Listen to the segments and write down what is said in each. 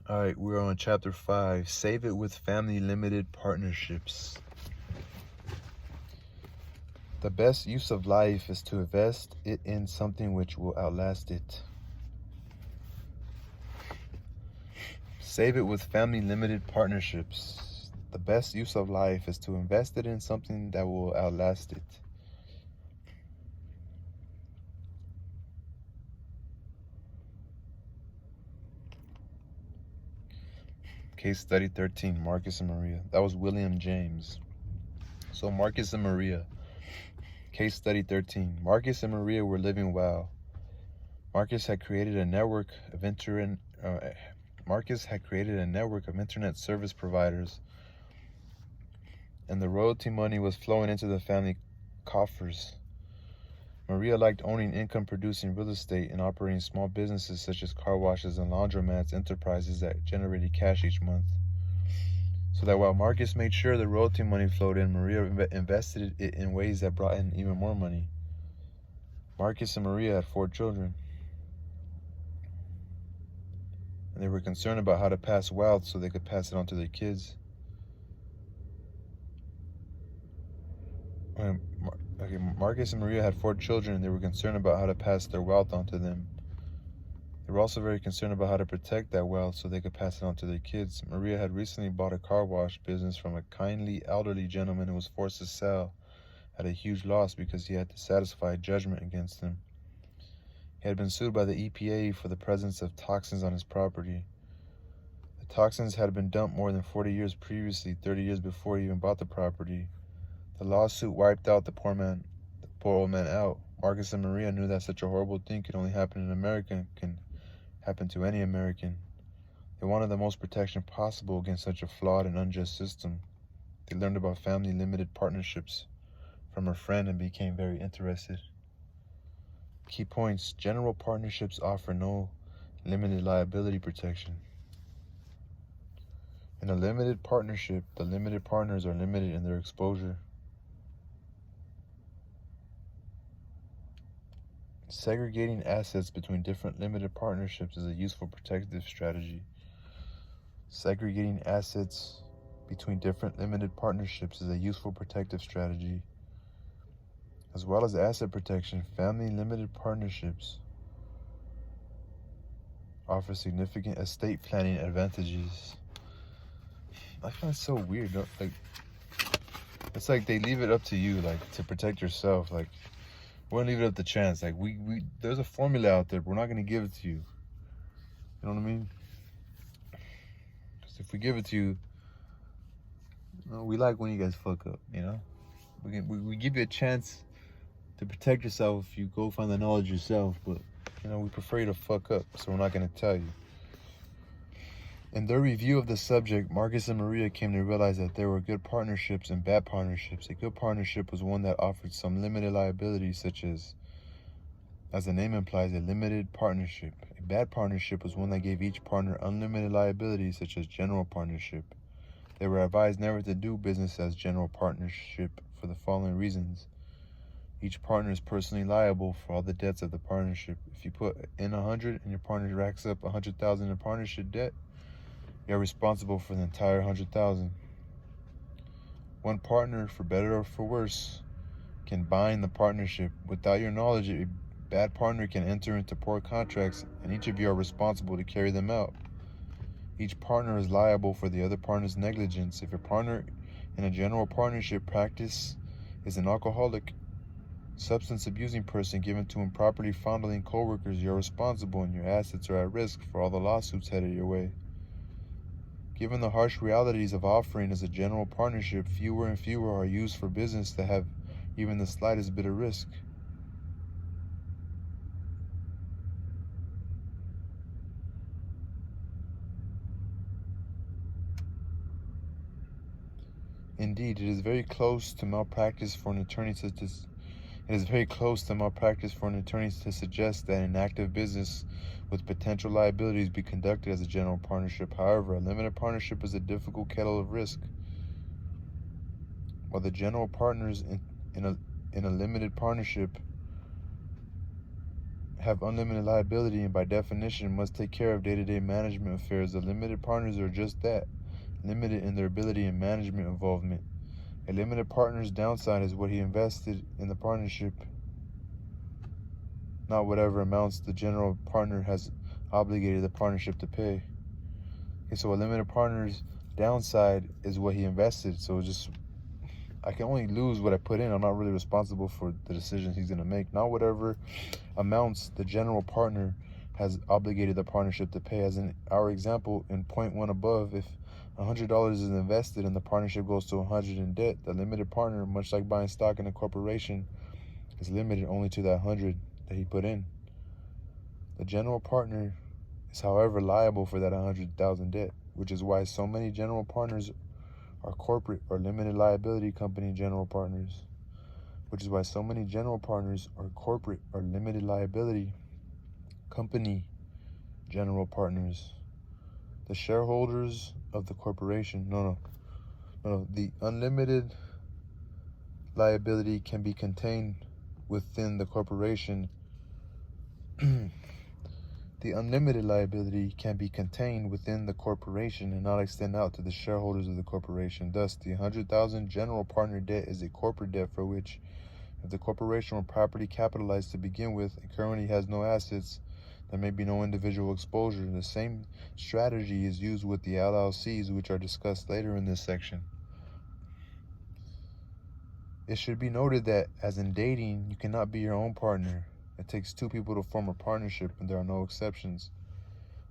All right, we're on chapter 5. Save it with family limited partnerships. The best use of life is to invest it in something which will outlast it. Save it with family limited partnerships. The best use of life is to invest it in something that will outlast it. Case study 13, Marcus and Maria. That was William James. So Marcus and Maria. Case study 13. Marcus and Maria were living well. Marcus had created a network of internet service providers, and the royalty money was flowing into the family coffers. Maria liked owning income-producing real estate and operating small businesses such as car washes and laundromats, enterprises that generated cash each month. So that while Marcus made sure the royalty money flowed in, Maria invested it in ways that brought in even more money. Marcus and Maria had 4 children, and they were concerned about how to pass wealth so they could pass it on to their kids. Marcus and Maria had 4 children, and they were concerned about how to pass their wealth on to them. They were also very concerned about how to protect that wealth so they could pass it on to their kids. Maria had recently bought a car wash business from a kindly elderly gentleman who was forced to sell at a huge loss because he had to satisfy a judgment against him. He had been sued by the EPA for the presence of toxins on his property. The toxins had been dumped more than 40 years previously, 30 years before he even bought the property. The lawsuit wiped out the poor old man out. Marcus and Maria knew that such a horrible thing could only happen in America and can happen to any American. They wanted the most protection possible against such a flawed and unjust system. They learned about family limited partnerships from a friend and became very interested. Key points: general partnerships offer no limited liability protection. In a limited partnership, the limited partners are limited in their exposure. Segregating assets between different limited partnerships is a useful protective strategy. Segregating assets between different limited partnerships is a useful protective strategy. As well as asset protection, family limited partnerships offer significant estate planning advantages. I find it so weird. Like, it's like they leave it up to you, like, to protect yourself. Like, we're gonna leave it up to chance. Like, we there's a formula out there, but we're not gonna give it to you. You know what I mean? Because if we give it to you, we like when you guys fuck up. You know, we give you a chance to protect yourself if you go find the knowledge yourself. But we prefer you to fuck up, so we're not gonna tell you. In their review of the subject, Marcus and Maria came to realize that there were good partnerships and bad partnerships. A good partnership was one that offered some limited liability, such as the name implies, a limited partnership. A bad partnership was one that gave each partner unlimited liability, such as general partnership. They were advised never to do business as general partnership for the following reasons. Each partner is personally liable for all the debts of the partnership. If you put in 100 and your partner racks up 100,000 in partnership debt, you're responsible for the entire 100,000. One partner, for better or for worse, can bind the partnership. Without your knowledge, a bad partner can enter into poor contracts, and each of you are responsible to carry them out. Each partner is liable for the other partner's negligence. If your partner in a general partnership practice is an alcoholic, substance abusing person given to improperly fondling coworkers, you're responsible and your assets are at risk for all the lawsuits headed your way. Given the harsh realities of offering as a general partnership, fewer and fewer are used for business that have even the slightest bit of risk. Indeed, it is very close to malpractice for an attorney to suggest that an active business with potential liabilities be conducted as a general partnership. However, a limited partnership is a difficult kettle of risk. While the general partners in a limited partnership have unlimited liability and by definition must take care of day-to-day management affairs. The limited partners are just that, limited in their ability and management involvement. A limited partner's downside is what he invested in the partnership, not whatever amounts the general partner has obligated the partnership to pay. Okay, so a limited partner's downside is what he invested. So just, I can only lose what I put in. I'm not really responsible for the decisions he's going to make, not whatever amounts the general partner has obligated the partnership to pay. As in our example in point 1 above, if $100 is invested and the partnership goes to 100 in debt, the limited partner, much like buying stock in a corporation, is limited only to that 100 that he put in. The general partner is, however, liable for that 100,000 debt, which is why so many general partners are corporate or limited liability company general partners. Which is why so many general partners are corporate or limited liability company general partners. The shareholders of the corporation, the unlimited liability can be contained within the corporation. The unlimited liability can be contained within the corporation and not extend out to the shareholders of the corporation. Thus, the 100,000 general partner debt is a corporate debt for which, if the corporation were properly capitalized to begin with and currently has no assets, there may be no individual exposure. The same strategy is used with the LLCs, which are discussed later in this section. It should be noted that, as in dating, you cannot be your own partner. It takes two people to form a partnership, and there are no exceptions.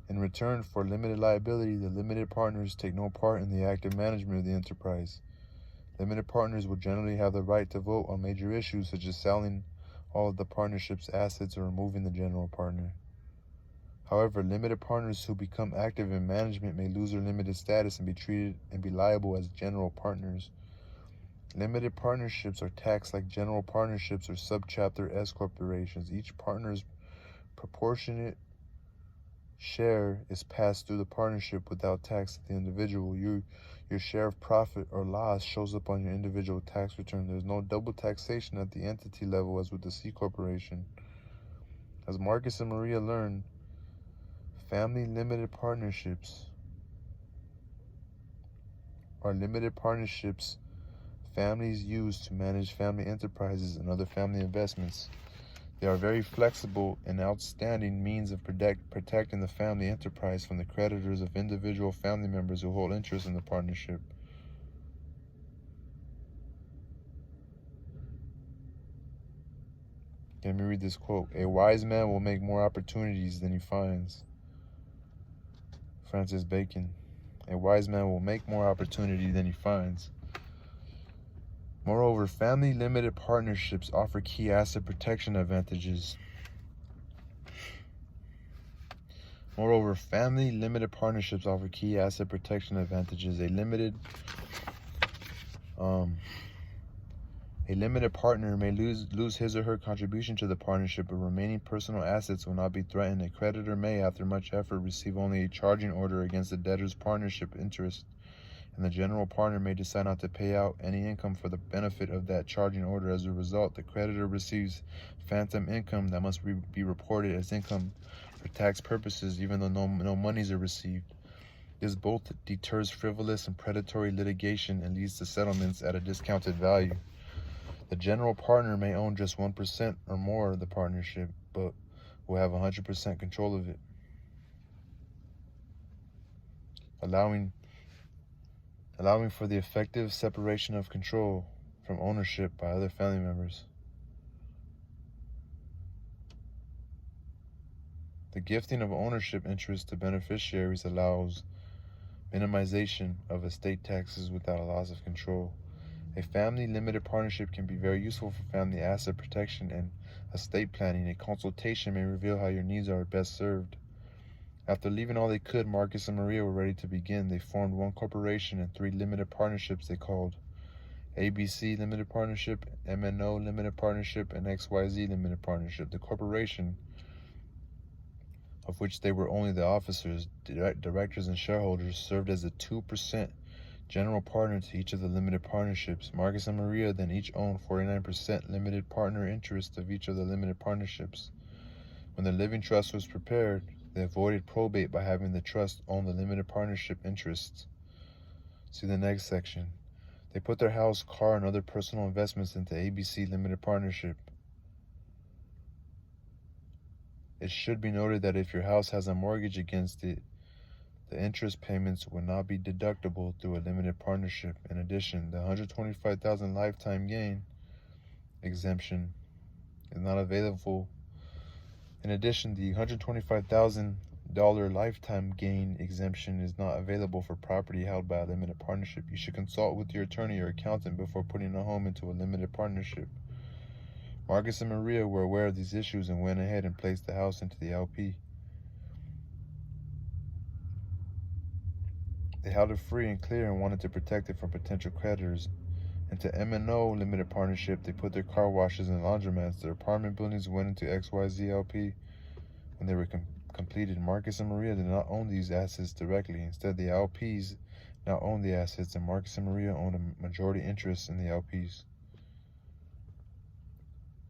In return for limited liability, the limited partners take no part in the active management of the enterprise. Limited partners will generally have the right to vote on major issues such as selling all of the partnership's assets or removing the general partner. However, limited partners who become active in management may lose their limited status and be treated and be liable as general partners. Limited partnerships are taxed like general partnerships or subchapter S corporations. Each partner's proportionate share is passed through the partnership without tax to the individual. Your share of profit or loss shows up on your individual tax return. There's no double taxation at the entity level as with the C corporation. As Marcus and Maria learned, family limited partnerships are limited partnerships families use to manage family enterprises and other family investments. They are very flexible and outstanding means of protecting the family enterprise from the creditors of individual family members who hold interest in the partnership. Let me read this quote. A wise man will make more opportunities than he finds. Francis Bacon. A wise man will make more opportunity than he finds. Moreover, family limited partnerships offer key asset protection advantages. A limited partner may lose his or her contribution to the partnership, but remaining personal assets will not be threatened. A creditor may, after much effort, receive only a charging order against the debtor's partnership interest, and the general partner may decide not to pay out any income for the benefit of that charging order. As a result, the creditor receives phantom income that must be reported as income for tax purposes, even though no monies are received. This both deters frivolous and predatory litigation and leads to settlements at a discounted value. The general partner may own just 1% or more of the partnership, but will have 100% control of it, allowing for the effective separation of control from ownership by other family members. The gifting of ownership interest to beneficiaries allows minimization of estate taxes without a loss of control. A family limited partnership can be very useful for family asset protection and estate planning. A consultation may reveal how your needs are best served. After leaving all they could, Marcus and Maria were ready to begin. They formed one corporation and 3 limited partnerships they called ABC Limited Partnership, MNO Limited Partnership, and XYZ Limited Partnership. The corporation, of which they were only the officers, directors, and shareholders, served as a 2% general partner to each of the limited partnerships. Marcus and Maria then each owned 49% limited partner interest of each of the limited partnerships. When the living trust was prepared, they avoided probate by having the trust own the limited partnership interests. See the next section. They put their house, car, and other personal investments into ABC Limited Partnership. It should be noted that if your house has a mortgage against it, the interest payments will not be deductible through a limited partnership. In addition, the $125,000 lifetime gain exemption is not available. In addition, the $125,000 lifetime gain exemption is not available for property held by a limited partnership. You should consult with your attorney or accountant before putting a home into a limited partnership. Marcus and Maria were aware of these issues and went ahead and placed the house into the LP. They held it free and clear and wanted to protect it from potential creditors. Into M&O Limited Partnership, they put their car washes and laundromats. Their apartment buildings went into XYZ LP. When they were completed, Marcus and Maria did not own these assets directly. Instead, the LPs now own the assets, and Marcus and Maria own a majority interest in the LPs.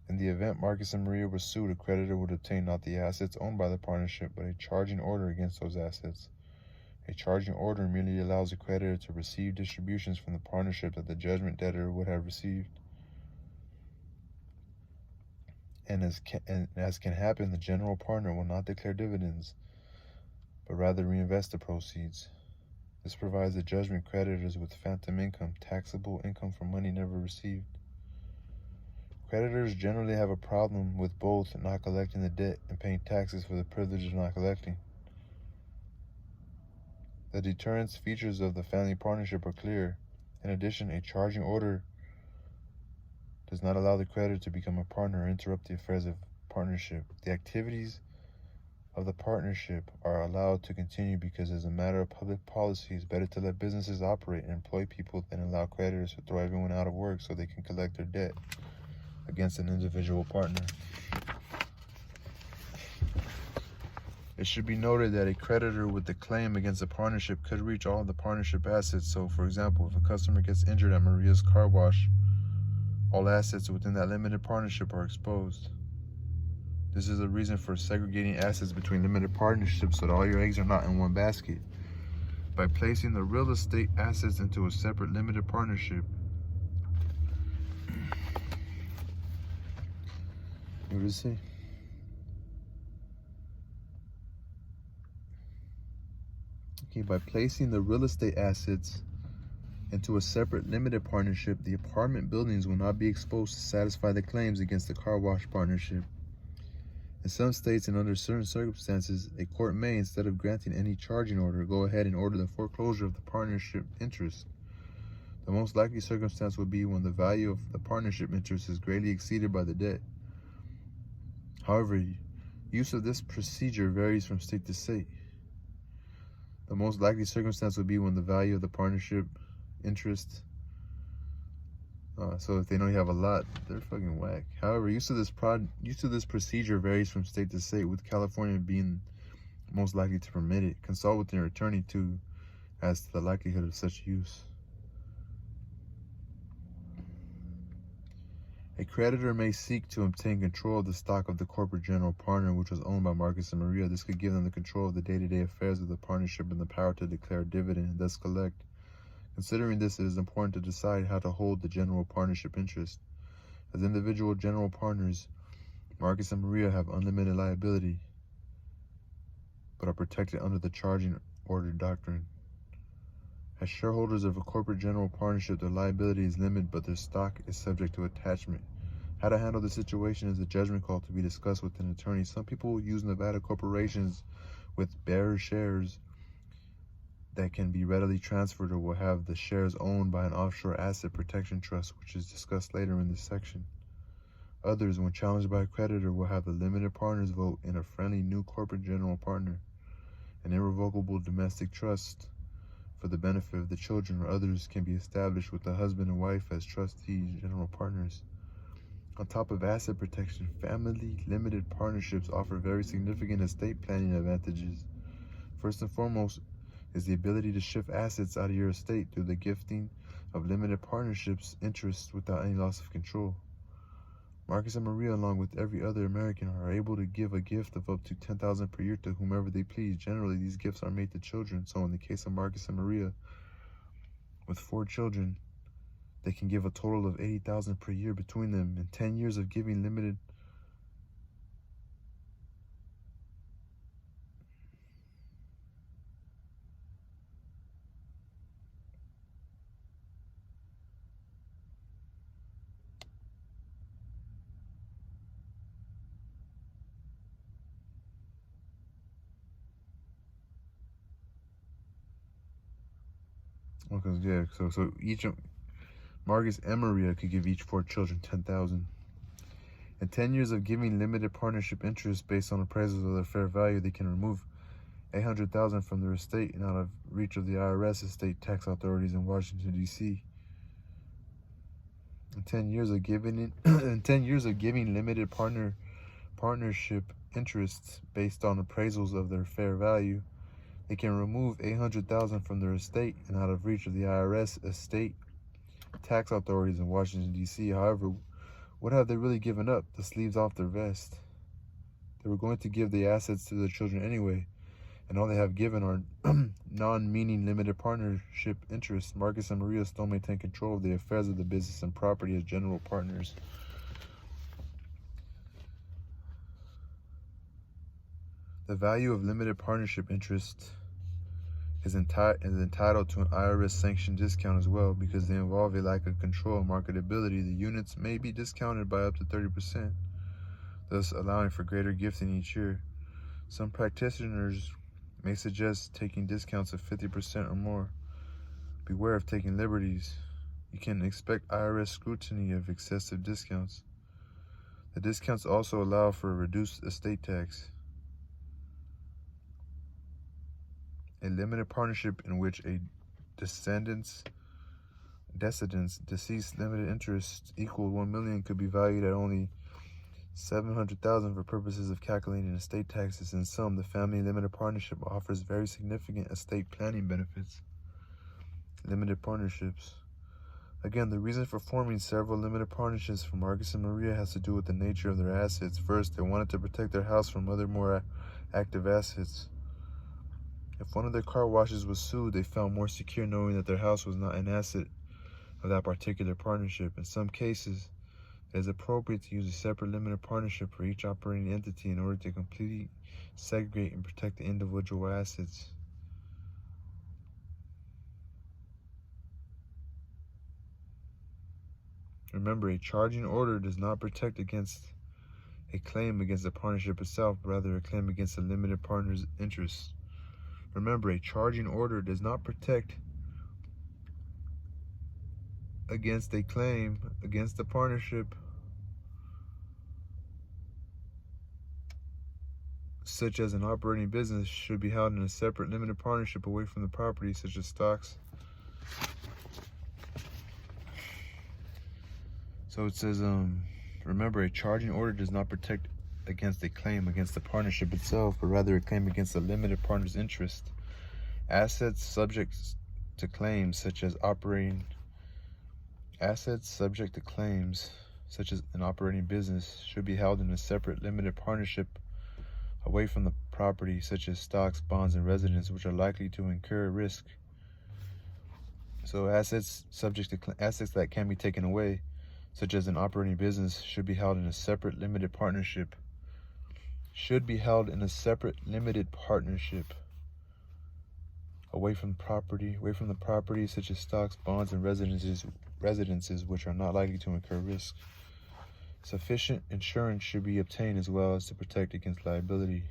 In the event Marcus and Maria were sued, a creditor would obtain not the assets owned by the partnership, but a charging order against those assets. A charging order merely allows a creditor to receive distributions from the partnership that the judgment debtor would have received. And as can happen, the general partner will not declare dividends, but rather reinvest the proceeds. This provides the judgment creditors with phantom income, taxable income from money never received. Creditors generally have a problem with both not collecting the debt and paying taxes for the privilege of not collecting. The deterrence features of the family partnership are clear. In addition, a charging order does not allow the creditor to become a partner or interrupt the affairs of partnership. The activities of the partnership are allowed to continue because as a matter of public policy, it's better to let businesses operate and employ people than allow creditors to throw everyone out of work so they can collect their debt against an individual partner. It should be noted that a creditor with a claim against a partnership could reach all of the partnership assets. So, for example, if a customer gets injured at Maria's car wash, all assets within that limited partnership are exposed. This is a reason for segregating assets between limited partnerships so that all your eggs are not in one basket. By placing the real estate assets into a separate limited partnership, what does it say? Okay, by placing the real estate assets into a separate limited partnership, the apartment buildings will not be exposed to satisfy the claims against the car wash partnership. In some states and under certain circumstances, a court may, instead of granting any charging order, go ahead and order the foreclosure of the partnership interest. The most likely circumstance would be when the value of the partnership interest is greatly exceeded by the debt. However, use of this procedure varies from state to state. The most likely circumstance would be when the value of the partnership interest, so if they know you have a lot, they're fucking whack. However, use of this procedure varies from state to state, with California being most likely to permit it. Consult with your attorney too as to the likelihood of such use. A creditor may seek to obtain control of the stock of the corporate general partner, which was owned by Marcus and Maria. This could give them the control of the day-to-day affairs of the partnership and the power to declare a dividend and thus collect. Considering this, it is important to decide how to hold the general partnership interest. As individual general partners, Marcus and Maria have unlimited liability, but are protected under the charging order doctrine. As shareholders of a corporate general partnership, their liability is limited, but their stock is subject to attachment. How to handle the situation is a judgment call to be discussed with an attorney. Some people use Nevada corporations with bearer shares that can be readily transferred or will have the shares owned by an offshore asset protection trust, which is discussed later in this section. Others, when challenged by a creditor, will have the limited partners vote in a friendly new corporate general partner, an irrevocable domestic trust for the benefit of the children, or others can be established with the husband and wife as trustees, general partners. On top of asset protection, family limited partnerships offer very significant estate planning advantages. First and foremost is the ability to shift assets out of your estate through the gifting of limited partnerships interests without any loss of control. Marcus and Maria, along with every other American, are able to give a gift of up to $10,000 per year to whomever they please. Generally, these gifts are made to children. So in the case of Marcus and Maria, with 4 children, they can give a total of $80,000 per year between them. In 10 years of giving limited so each of Marcus and Maria could give each 4 children $10,000. In 10 years of giving limited partnership interest based on appraisals of their fair value, they can remove $800,000 from their estate and out of reach of the IRS estate tax authorities in Washington, D.C. In 10 years of giving limited partnership interests based on appraisals of their fair value, they can remove $800,000 from their estate and out of reach of the IRS estate tax authorities in Washington, D.C. However, what have they really given up? The sleeves off their vest. They were going to give the assets to their children anyway, and all they have given are non-meaning limited partnership interests. Marcus and Maria still maintain control of the affairs of the business and property as general partners. The value of limited partnership interest is entitled to an IRS-sanctioned discount as well because they involve a lack of control and marketability. The units may be discounted by up to 30%, thus allowing for greater gifting each year. Some practitioners may suggest taking discounts of 50% or more. Beware of taking liberties. You can expect IRS scrutiny of excessive discounts. The discounts also allow for a reduced estate tax. A limited partnership in which a decedent's deceased limited interest equal $1 million could be valued at only $700,000 for purposes of calculating estate taxes. In sum, the family limited partnership offers very significant estate planning benefits. Limited partnerships. Again, the reason for forming several limited partnerships for Marcus and Maria has to do with the nature of their assets. First, they wanted to protect their house from other more active assets. If one of their car washes was sued, they felt more secure knowing that their house was not an asset of that particular partnership. In some cases, it is appropriate to use a separate limited partnership for each operating entity in order to completely segregate and protect the individual assets. Remember, a charging order does not protect against a claim against the partnership itself, but rather a claim against the limited partner's interests. Remember, a charging order does not protect against a claim against the partnership, such as an operating business, should be held in a separate limited partnership away from the property, such as stocks. So it says, remember, a charging order does not protect against a claim against the partnership itself, but rather a claim against the limited partner's interest. Assets subject to claims, such as an operating business, should be held in a separate limited partnership away from the property, such as stocks, bonds, and residence, which are likely to incur risk. So assets that can be taken away, such as an operating business, should be held in a separate limited partnership. Away from the property, such as stocks, bonds, and residences, which are not likely to incur risk. Sufficient insurance should be obtained as well as to protect against liability.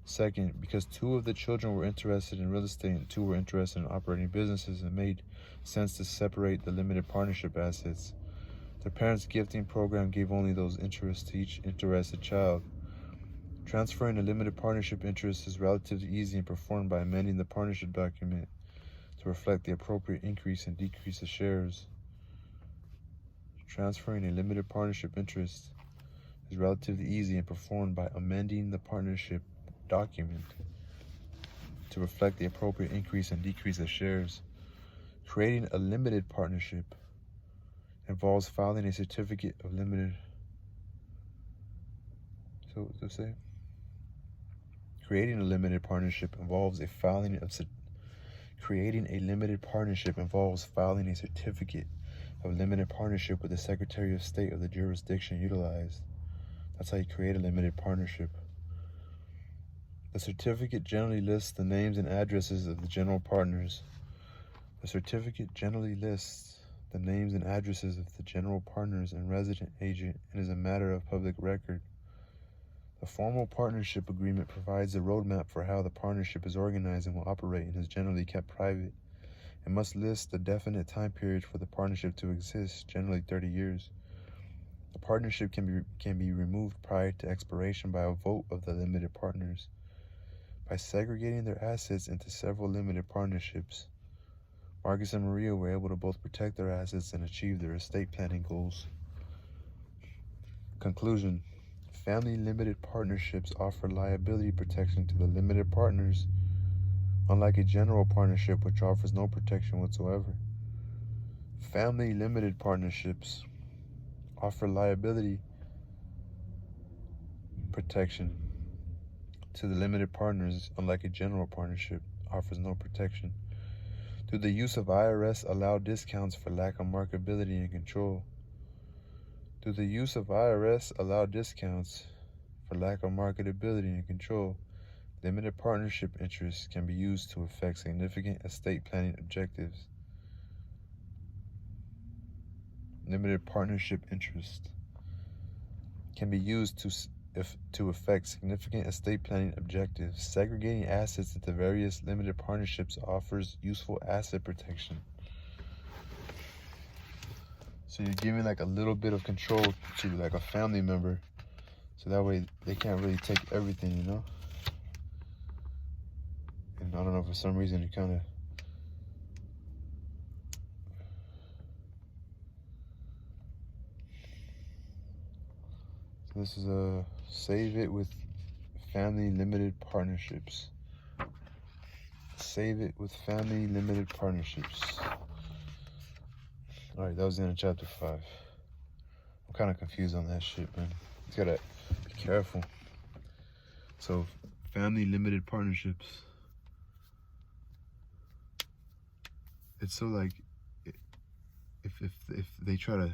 Second, because 2 of the children were interested in real estate and 2 were interested in operating businesses, it made sense to separate the limited partnership assets. Their parents' gifting program gave only those interests to each interested child. Transferring a limited partnership interest is relatively easy and performed by amending the partnership document to reflect the appropriate increase and decrease of shares. Transferring a limited partnership interest is relatively easy and performed by amending the partnership document to reflect the appropriate increase and decrease of shares. Creating a limited partnership involves filing a certificate of limited So to say, creating a limited partnership involves filing a certificate of limited partnership with the Secretary of State of the jurisdiction utilized. That's how you create a limited partnership. The certificate generally lists the names and addresses of the general partners. The certificate generally lists the names and addresses of the general partners and resident agent and is a matter of public record. The formal partnership agreement provides a roadmap for how the partnership is organized and will operate and is generally kept private. It must list a definite time period for the partnership to exist, generally 30 years. The partnership can be removed prior to expiration by a vote of the limited partners. By segregating their assets into several limited partnerships, Marcus and Maria were able to both protect their assets and achieve their estate planning goals. Conclusion: family limited partnerships offer liability protection to the limited partners, unlike a general partnership which offers no protection whatsoever. Family limited partnerships offer liability protection to the limited partners, unlike a general partnership offers no protection. Through the use of IRS allowed discounts for lack of marketability and control. Through the use of IRS allowed discounts for lack of marketability and control, limited partnership interests can be used to effect significant estate planning objectives. Limited partnership interest can be used to effect significant estate planning objectives. Segregating assets into various limited partnerships offers useful asset protection. So you're giving like a little bit of control to like a family member, so that way they can't really take everything, you know? And I don't know, for some reason it kind of... So this is a save it with family limited partnerships. Save it with family limited partnerships. Alright, that was the end of chapter 5. I'm kind of confused on that shit, man. You gotta be careful. So, family limited partnerships. It's so like, if they try to,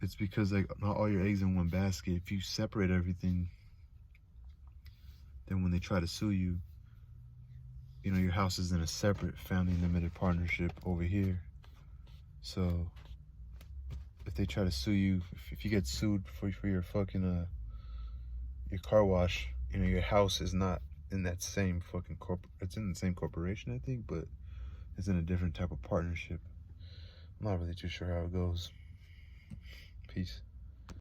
it's because like not all your eggs in one basket. If you separate everything, then when they try to sue you, you know, your house is in a separate family limited partnership over here. So if they try to sue you, if you get sued for your fucking your car wash, you know, your house is not in that same fucking it's in the same corporation, I think, but it's in a different type of partnership. I'm not really too sure how it goes. Peace.